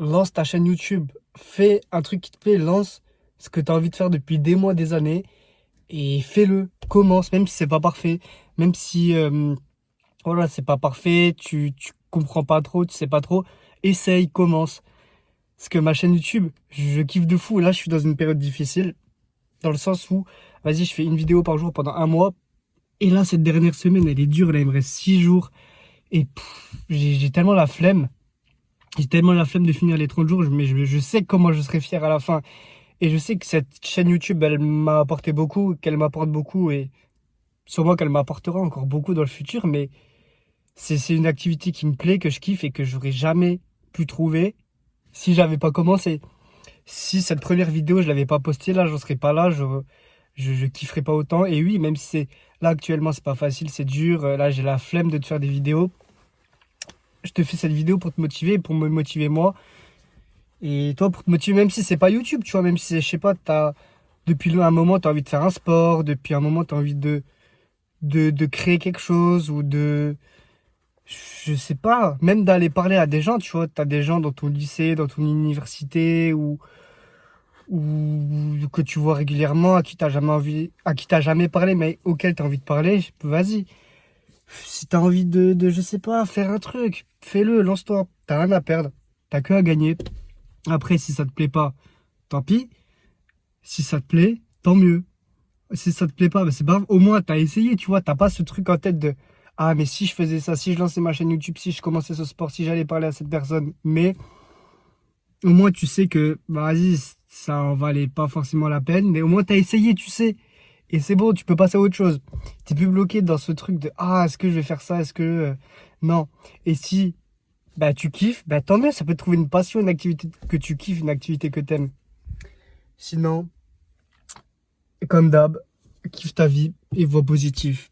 lance ta chaîne YouTube, fais un truc qui te plaît, lance ce que tu as envie de faire depuis des mois, des années, et fais-le, commence, même si c'est pas parfait, même si voilà, c'est pas parfait, tu comprends pas trop, tu sais pas trop, essaye, commence. Parce que ma chaîne YouTube, je kiffe de fou. Là, je suis dans une période difficile, dans le sens où, vas-y, je fais une vidéo par jour pendant un mois. Et là, cette dernière semaine, elle est dure. Là, il me reste 6 jours. Et j'ai tellement la flemme. J'ai tellement la flemme de finir les 30 jours. Mais je sais comment je serai fier à la fin. Et je sais que cette chaîne YouTube, elle m'a apporté beaucoup, qu'elle m'apporte beaucoup. Et sûrement qu'elle m'apportera encore beaucoup dans le futur. Mais c'est une activité qui me plaît, que je kiffe et que j'aurais jamais pu trouver si j'avais pas commencé. Si cette première vidéo, je l'avais pas postée, là, j'en serais pas là, je kifferais pas autant. Et oui, même si c'est là actuellement, c'est pas facile, c'est dur. Là, j'ai la flemme de te faire des vidéos. Je te fais cette vidéo pour te motiver, pour me motiver moi. Et toi, pour te motiver, même si c'est pas YouTube, tu vois, même si c'est, je sais pas, depuis un moment, tu as envie de faire un sport, depuis un moment, tu as envie de créer quelque chose ou je sais pas, même d'aller parler à des gens, tu vois, tu as des gens dans ton lycée, dans ton université ou que tu vois régulièrement, à qui t'as jamais envie, à qui t'as jamais parlé, mais auquel t'as envie de parler, vas-y. Si t'as envie je sais pas, faire un truc, fais-le, lance-toi. T'as rien à perdre, t'as que à gagner. Après, si ça te plaît pas, tant pis. Si ça te plaît, tant mieux. Si ça te plaît pas, bah c'est pas grave. Au moins, t'as essayé, tu vois, t'as pas ce truc en tête de, ah, mais si je faisais ça, si je lançais ma chaîne YouTube, si je commençais ce sport, si j'allais parler à cette personne, mais au moins, tu sais que, bah, vas-y, ça en valait pas forcément la peine, mais au moins, t'as essayé, tu sais. Et c'est bon, tu peux passer à autre chose. T'es plus bloqué dans ce truc de, ah, est-ce que je vais faire ça, est-ce que, non. Et si, bah, tu kiffes, bah, tant mieux, ça peut te trouver une passion, une activité que tu kiffes, une activité que t'aimes. Sinon, comme d'hab, kiffe ta vie et vois positif.